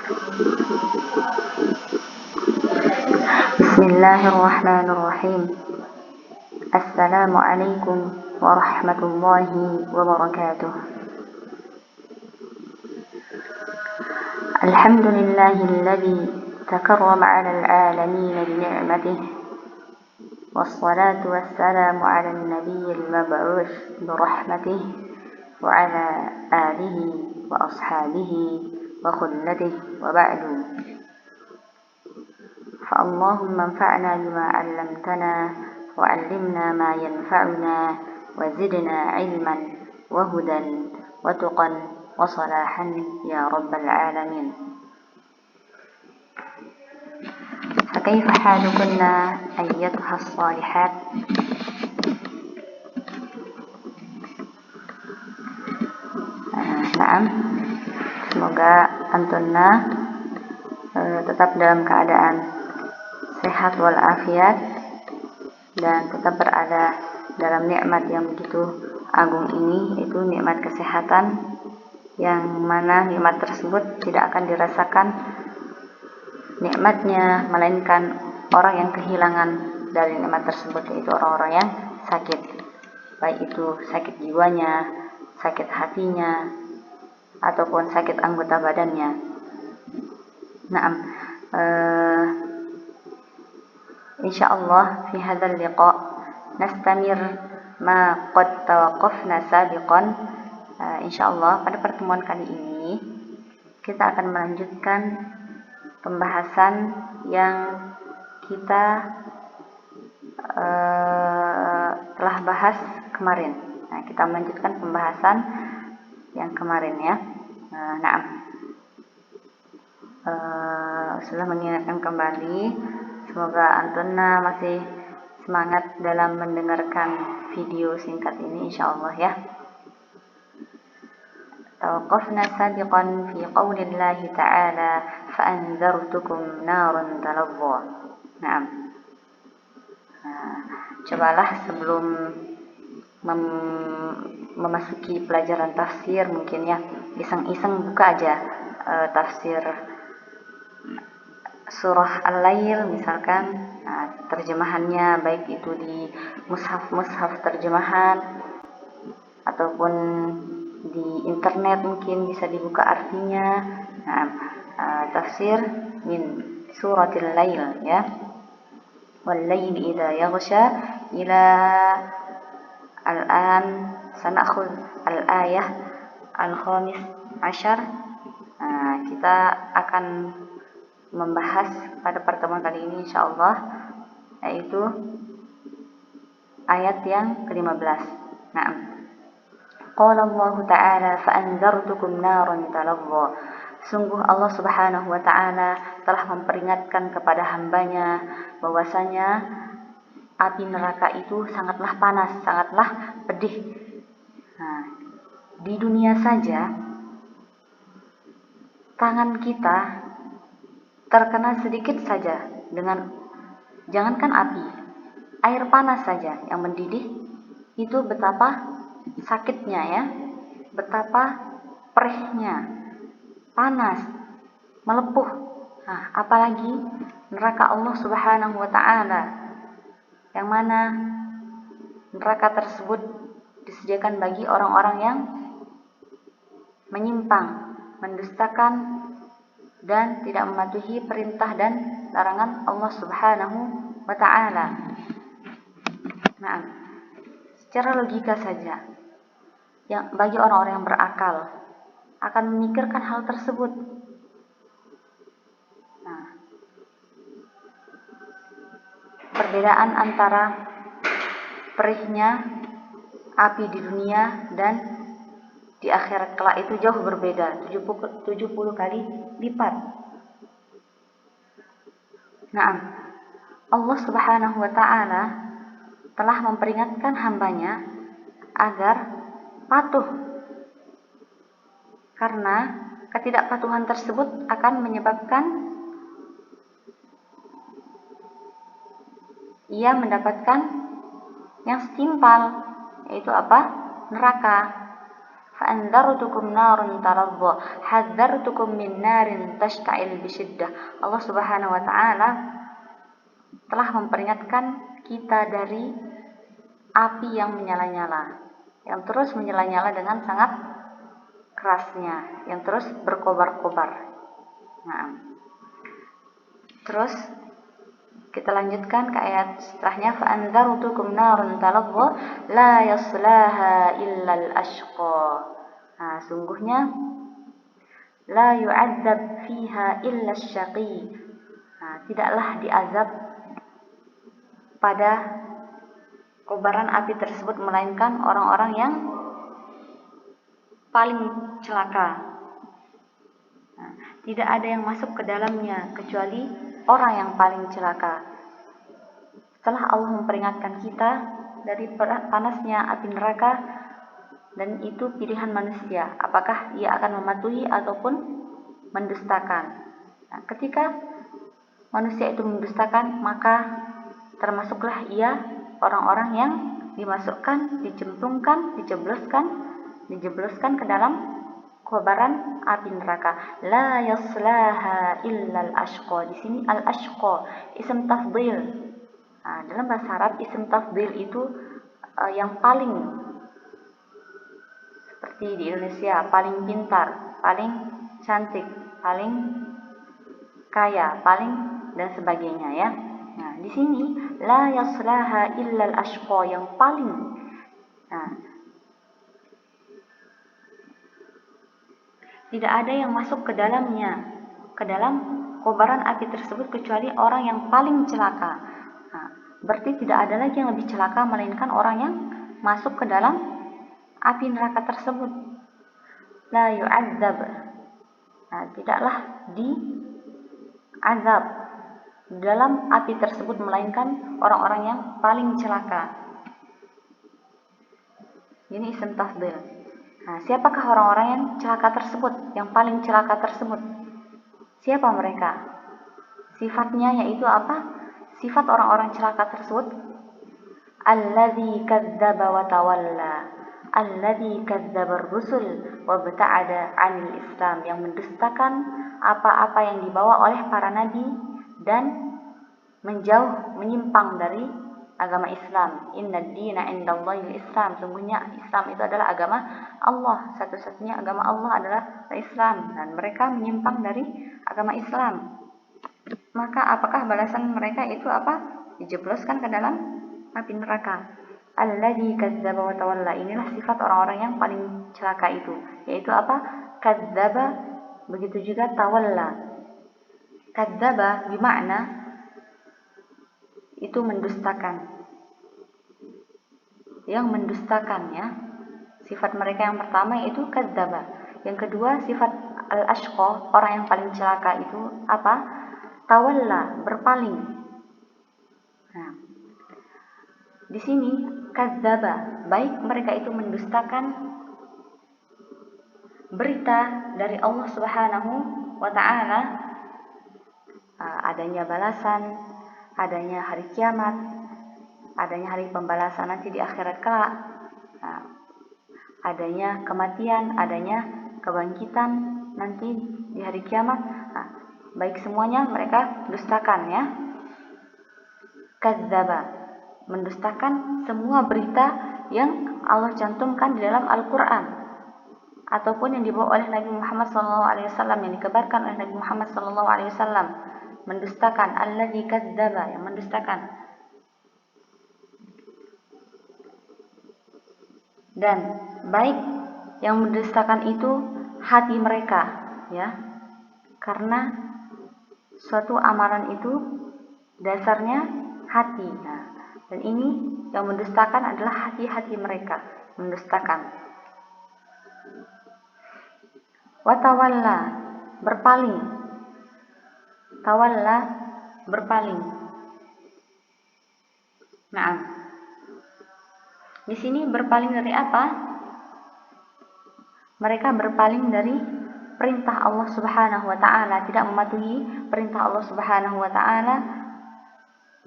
Bismillahirrahmanirrahim. Assalamualaikum warahmatullahi wabarakatuh. Alhamdulillahilladzi takarrama 'alal 'alamin bi ni'matihi wassalatu wassalamu 'alan nabiyyil mab'uts bi rahmatihi wa 'ala alihi wa ashabihi wa khullatihi wa ba'du. فاللهم انفعنا بما علمتنا وعلمنا ما ينفعنا وزدنا علما وهدى وتقى وصلاحا يا رب العالمين. فكيف حالكن أيتها الصالحات؟ Naam, semoga antunna tetap dalam keadaan sehat walafiat dan tetap berada dalam nikmat yang begitu agung ini, yaitu nikmat kesehatan, yang mana nikmat tersebut tidak akan dirasakan nikmatnya melainkan orang yang kehilangan dari nikmat tersebut, yaitu orang-orang yang sakit, baik itu sakit jiwanya, sakit hatinya, ataupun sakit anggota badannya. Naam, insyaallah fi hadzal liqa nastamir ma qad tawaqqafna sabiqan. Insyaallah pada pertemuan kali ini kita akan melanjutkan pembahasan yang kita telah bahas kemarin. Nah, kita melanjutkan pembahasan yang kemarin ya. Naam. Sudah mengingatkan kembali, semoga antunna masih semangat dalam mendengarkan video singkat ini insyaallah ya. Tawaqafna sabiqan fi qaulillahi ta'ala fa'anzartukum naran talazza. Naam. Cobalah sebelum memasuki pelajaran tafsir, mungkin ya iseng-iseng buka aja tafsir surah Al-Lail misalkan, terjemahannya baik itu di mushaf terjemahan ataupun di internet, mungkin bisa dibuka artinya. Tafsir min suratil Lail ya, wal laili idza yaghsha ila al-an sanakhudh al-ayah al-khamis ashar. Kita akan membahas pada pertemuan kali ini insyaallah, yaitu ayat yang ke-15. Nah, qala Allah Ta'ala fa'anzartukum naran talazza. Sungguh Allah Subhanahu wa Ta'ala telah memperingatkan kepada hambanya bahwasanya api neraka itu sangatlah panas, sangatlah pedih. Di dunia saja tangan kita terkena sedikit saja dengan, jangankan api, air panas saja yang mendidih, itu betapa sakitnya ya, betapa perihnya, panas, melepuh. Apalagi neraka Allah Subhanahu wa Ta'ala, yang mana neraka tersebut disediakan bagi orang-orang yang menyimpang, mendustakan dan tidak mematuhi perintah dan larangan Allah Subhanahu wa Ta'ala. Nah, secara logika saja, yang bagi orang-orang yang berakal akan memikirkan hal tersebut. Perbedaan antara perihnya api di dunia dan di akhirat kelak itu jauh berbeda, 70 kali lipat. Nah, Allah Subhanahu wa Ta'ala telah memperingatkan hambanya agar patuh, karena ketidakpatuhan tersebut akan menyebabkan ia mendapatkan yang setimpal, yaitu apa? Neraka. فأنذرتكم نار تلظى حذرتكم من نار تشتعل بشدة. Allah Subhanahu wa taala telah memperingatkan kita dari api yang menyala-nyala, yang terus menyala-nyala dengan sangat kerasnya, yang terus berkobar-kobar. Nah, terus kita lanjutkan ke ayat setelahnya, فَأَنذَرْتُكُمْ نَارٌ تَلَظَّى لَا يَصْلَاهَا إِلَّا الْأَشْقَى. Nah, sungguhnya لَا يُعَذَّبْ فِيهَا إِلَّا الشَّقِيُّ. Nah, tidaklah diazab pada kobaran api tersebut melainkan orang-orang yang paling celaka. Nah, tidak ada yang masuk ke dalamnya kecuali orang yang paling celaka. Setelah Allah memperingatkan kita dari panasnya api neraka, dan itu pilihan manusia, apakah ia akan mematuhi ataupun mendustakan. Nah, ketika manusia itu mendustakan, maka termasuklah ia orang-orang yang dimasukkan, dicemplungkan, dijebloskan ke dalam kobaran api neraka. La yaslaha illal ashqa. Di sini al ashqa isim tafdhil. Nah, dalam bahasa Arab isim tafdhil itu yang paling, seperti di Indonesia paling pintar, paling cantik, paling kaya, paling dan sebagainya ya. Nah, di sini la yaslaha illal ashqa, yang paling. Nah, tidak ada yang masuk ke dalamnya, ke dalam kobaran api tersebut kecuali orang yang paling celaka. Nah, berarti tidak ada lagi yang lebih celaka melainkan orang yang masuk ke dalam api neraka tersebut. La yu'adzab. Nah, tidaklah diazab dalam api tersebut melainkan orang-orang yang paling celaka. Ini isim tafdhil. Nah, siapakah orang-orang yang celaka tersebut, yang paling celaka tersebut? Siapa mereka? Sifatnya yaitu apa? Sifat orang-orang celaka tersebut, alladzi kadzdzaba wa tawalla, alladzi kadzdzaba ar-rusul wa bta'ada 'anil Islam, yang mendustakan apa-apa yang dibawa oleh para nabi dan menjauh, menyimpang dari agama Islam. Inna ad-dina 'indallahil Islam. Sungguhnya Islam itu adalah agama Allah. Satu-satunya agama Allah adalah Islam, dan mereka menyimpang dari agama Islam. Maka apakah balasan mereka itu apa? Dijebloskan ke dalam api neraka. Alladzi kadzdzaba wa tawalla. Inilah sifat orang-orang yang paling celaka itu, yaitu apa? Kadzdzaba, begitu juga tawalla. Kadzdzaba bermakna itu mendustakan, yang mendustakan ya. Sifat mereka yang pertama yaitu kadzdzaba. Yang kedua sifat al-ashqa, orang yang paling celaka itu apa? Tawalla, berpaling. Nah, di sini kadzdzaba, baik mereka itu mendustakan berita dari Allah Subhanahu wa taala, adanya balasan, adanya hari kiamat, adanya hari pembalasan nanti di akhirat kelak, adanya kematian, adanya kebangkitan nanti di hari kiamat. Nah, baik semuanya mereka dustakan ya. Kadzdzaba, mendustakan semua berita yang Allah cantumkan di dalam Al-Quran ataupun yang dibawa oleh Nabi Muhammad SAW, yang dikabarkan oleh Nabi Muhammad SAW. Mendustakan, alladzi kadzdzaba, yang mendustakan. Dan baik yang mendustakan itu hati mereka ya, karena suatu amalan itu dasarnya hati. Nah, dan ini yang mendustakan adalah hati-hati mereka, mendustakan. Watawalla, berpaling. Tawalla, berpaling. Nah, di sini berpaling dari apa? Mereka berpaling dari perintah Allah Subhanahu wa taala, tidak mematuhi perintah Allah Subhanahu wa taala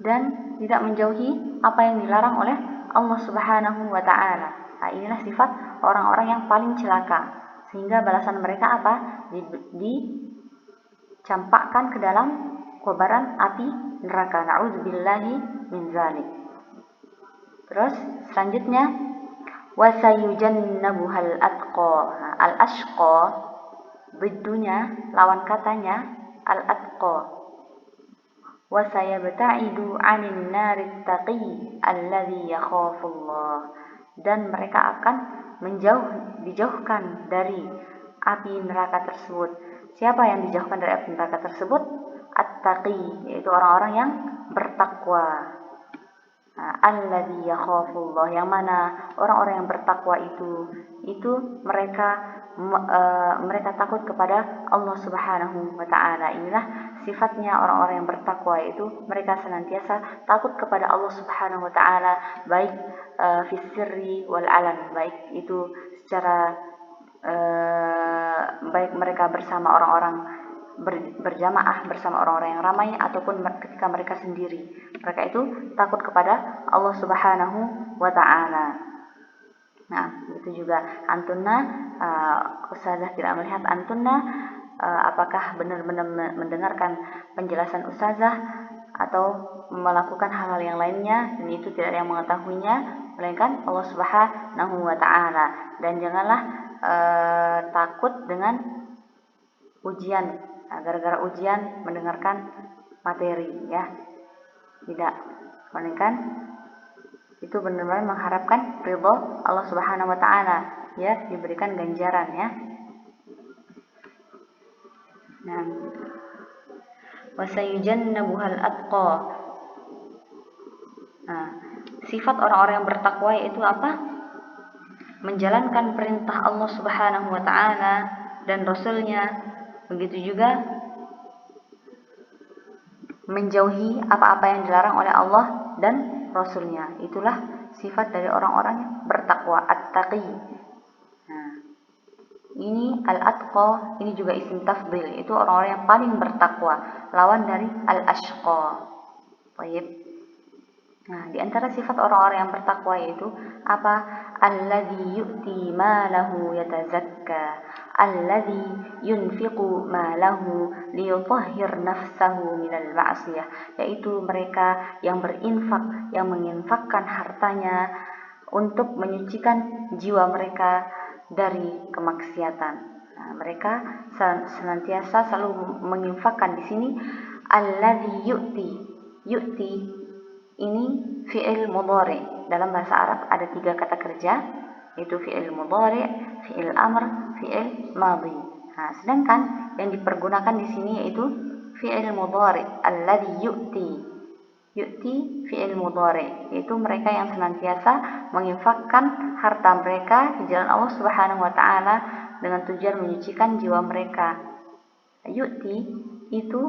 dan tidak menjauhi apa yang dilarang oleh Allah Subhanahu wa taala. Nah, inilah sifat orang-orang yang paling celaka. Sehingga balasan mereka apa? Dicampakkan ke dalam kobaran api neraka. Na'udzubillahi min zalik. Terus selanjutnya wasayujannabuhal atqa. Nah, al-ashqa biddunya, lawan katanya al-atqa. Wasayabta'idu 'anil narit taqi alladzi yakhafullah. Dan mereka akan dijauhkan dari api neraka tersebut. Siapa yang dijauhkan dari api neraka tersebut? At-taqi, yaitu orang-orang yang bertakwa. Alladzi yakhafullah, yang mana orang-orang yang bertakwa itu mereka takut kepada Allah Subhanahu wa taala. Inilah sifatnya orang-orang yang bertakwa, yaitu mereka senantiasa takut kepada Allah Subhanahu wa taala, baik fi sirri wal alan, baik itu secara baik mereka bersama orang-orang berjamaah bersama orang-orang yang ramai ataupun ketika mereka sendiri. Mereka itu takut kepada Allah Subhanahu wa taala. Nah, begitu juga antunna, ustazah tidak melihat antunna apakah benar-benar mendengarkan penjelasan ustazah atau melakukan hal-hal yang lainnya, dan itu tidak ada yang mengetahuinya melainkan Allah Subhanahu wa taala. Dan janganlah takut dengan ujian. Nah, gara-gara ujian mendengarkan materi, ya, tidak, melainkan itu benar-benar mengharapkan ridho Allah Subhanahu wa taala, ya, diberikan ganjaran, ya. Nah, wasayujannabuhal atqa. Nah, sifat orang-orang yang bertakwa itu apa? Menjalankan perintah Allah Subhanahu wa taala dan Rasulnya. Begitu juga menjauhi apa-apa yang dilarang oleh Allah dan Rasulnya. Itulah sifat dari orang-orang yang bertakwa, at-taqi. Nah, ini al-atqa, ini juga isim tafdhil, itu orang-orang yang paling bertakwa, lawan dari al-ashqa. Baik. Nah, di antara sifat orang-orang yang bertakwa yaitu apa? Alladzi yu'ti malahu yatazakka, alladzi yunfiqu malahu liyutahhir nafsahu minal ma'siyah, yaitu mereka yang berinfak, yang menginfakkan hartanya untuk menyucikan jiwa mereka dari kemaksiatan. Nah, mereka senantiasa selalu menginfakkan. Di sini alladzi yu'ti ini fi'il mudhari. Dalam bahasa Arab ada 3 kata kerja, yaitu fi'il mudhari, fi'il amr, fi'il madhi. Nah, sedangkan yang dipergunakan di sini yaitu fi'il mudhari, alladzi yu'ti. Yu'ti fi'il mudhari, yaitu mereka yang senantiasa menginfakkan harta mereka di jalan Allah Subhanahu wa taala dengan tujuan menyucikan jiwa mereka. Yu'ti itu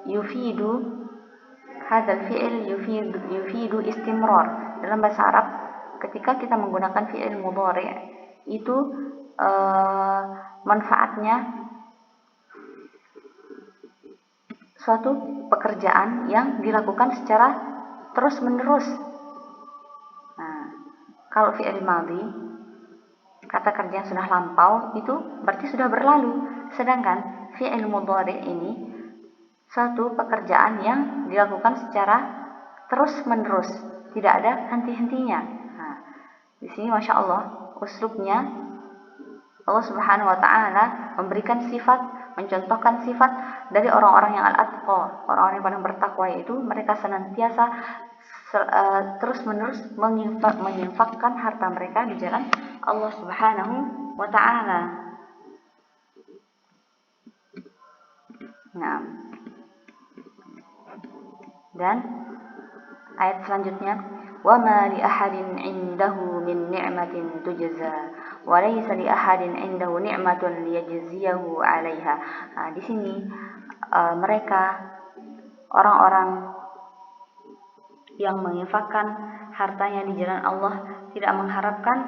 yufidu, hadzal fi'il yufidu istimrar. Dalam bahasa Arab, ketika kita menggunakan fi'il mudhari, itu manfaatnya suatu pekerjaan yang dilakukan secara terus-menerus. Nah, kalau fi'il madhi, kata kerja yang sudah lampau, itu berarti sudah berlalu. Sedangkan fi'il mudhari ini suatu pekerjaan yang dilakukan secara terus-menerus, tidak ada henti-hentinya. Nah, di sini Masya Allah, uslubnya Allah Subhanahu wa taala memberikan sifat, mencontohkan sifat dari orang-orang yang al-atqa, orang-orang yang paling bertakwa, yaitu mereka senantiasa terus-menerus menginfakkan harta mereka di jalan Allah Subhanahu wa taala. Nah, dan ayat selanjutnya, wa ma li ahadin 'indahu min ni'matin tujza wa laysa li ahadin 'indahu ni'matun liyajziyahu 'alaiha. Nah, di sini mereka orang-orang yang menginfakkan hartanya di jalan Allah tidak mengharapkan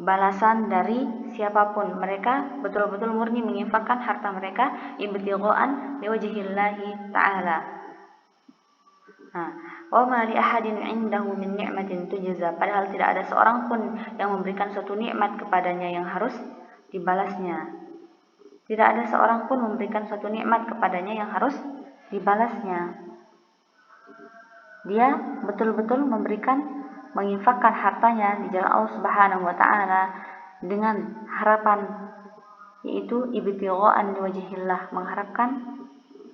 balasan dari siapapun. Mereka betul-betul murni menginfakkan harta mereka ibtighaan liwajhillahi ta'ala. Nah, Wa ma li ahadin 'indahu min ni'matin tujza, padahal tidak ada seorang pun yang memberikan suatu nikmat kepadanya yang harus dibalasnya. Tidak ada seorang pun memberikan suatu nikmat kepadanya yang harus dibalasnya. Dia betul-betul menginfakkan hartanya di jalan Allah Subhanahu wa taala dengan harapan, yaitu ibtigha'an liwajhillah, mengharapkan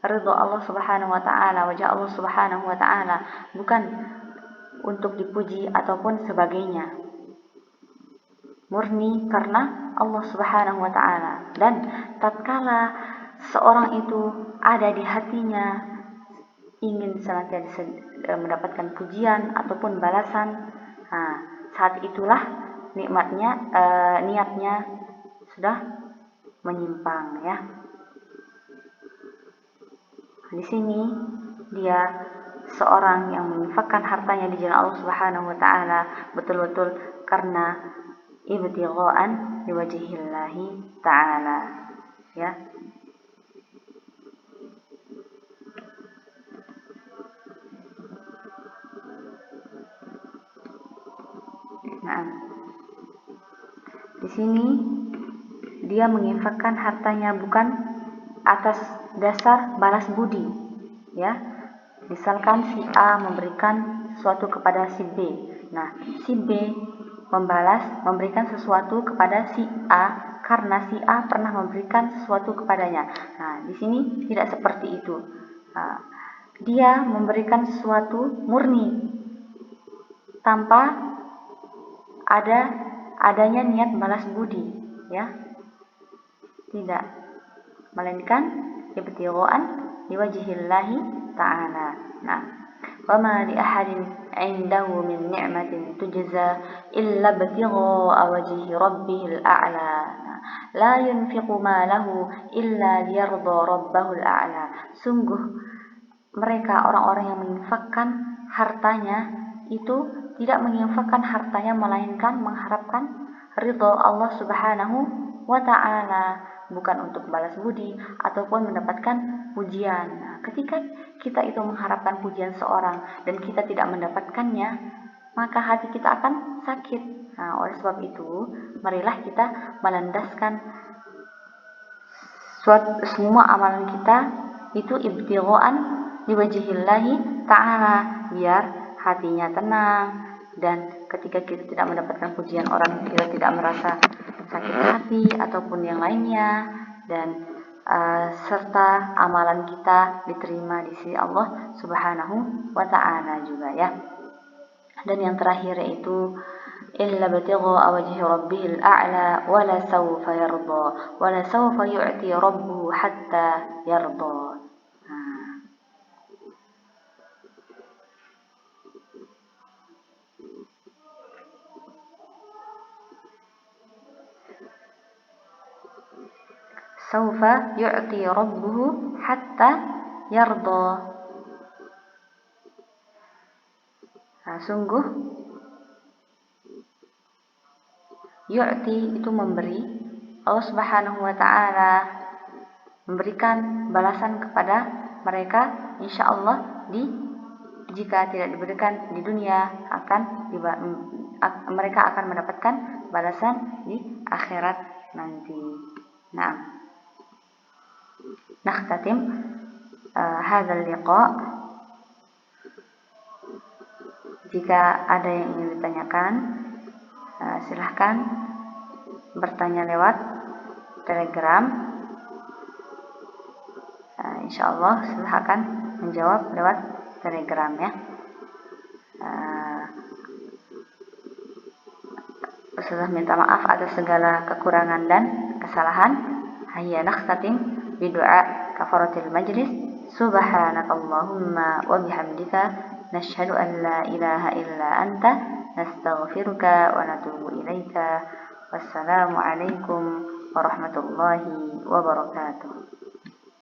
ridha Allah Subhanahu wa taala, wajah Allah Subhanahu wa taala, bukan untuk dipuji ataupun sebagainya. Murni karena Allah Subhanahu wa taala. Dan tatkala seorang itu ada di hatinya ingin senantiasa mendapatkan pujian ataupun balasan, saat itulah niatnya sudah menyimpang, ya. Di sini dia seorang yang menginfakkan hartanya di jalan Allah Subhanahu wa taala betul-betul karena ibtigha'an liwajhillahi ta'ala, ya. Nah, di sini dia menginfakkan hartanya bukan atas dasar balas budi, ya. Misalkan si A memberikan sesuatu kepada si B. Nah, si B memberikan sesuatu kepada si A karena si A pernah memberikan sesuatu kepadanya. Nah, di sini tidak seperti itu. Dia memberikan sesuatu murni tanpa adanya niat balas budi, ya. Tidak, melainkan ibtigha'an liwajhillahi ta'ala. Nah, وَمَا لِأَحَدٍ عِنْدَهُ مِنْ نِعْمَةٍ تُجْزَى إِلَّا ابْتِغَاءَ وَجْهِ رَبِّهِ الْأَعْلَى لَا يُنْفِقُ مَالَهُ إِلَّا لِيَرْضَى رَبَّهُ الْأَعْلَى. Sungguh mereka orang-orang yang menginfakkan hartanya itu tidak menginfakkan hartanya melainkan mengharapkan ridha Allah Subhanahu wa ta'ala, bukan untuk balas budi ataupun mendapatkan pujian. Nah, ketika kita itu mengharapkan pujian seorang dan kita tidak mendapatkannya, maka hati kita akan sakit. Nah, oleh sebab itu, marilah kita melandaskan semua amalan kita itu ibtigha'an liwajhillahi ta'ala, biar hatinya tenang, dan ketika kita tidak mendapatkan pujian orang, kita tidak merasa sakit hati ataupun yang lainnya, dan serta amalan kita diterima di sisi Allah Subhanahu wa ta'ala juga, ya. Dan yang terakhir yaitu illa batigha wajhi rabbihil a'la wala sawfa yarda wala sawfa yu'ti rabbuhu hatta yarda. Sawfa yu'ti rabbuhu hatta yarda. Sungguh yu'ti itu memberi, Allah Subhanahu wa ta'ala memberikan balasan kepada mereka, insyaallah jika tidak diberikan di dunia mereka akan mendapatkan balasan di akhirat nanti. Nah, نختتم هذا اللقاء. Jika ada yang ingin ditanyakan, silahkan bertanya lewat Telegram. Insyaallah silahkan menjawab lewat Telegram, ya. Ustazah minta maaf atas segala kekurangan dan kesalahan. Hayya nakhtatim bidu'a kafaratil majlis. Subhanakallahumma wa bihamdika nashhadu an la ilaha illa anta nastaghfiruka wa natubu ilaika. Wassalamu alaikum warahmatullahi wabarakatuh.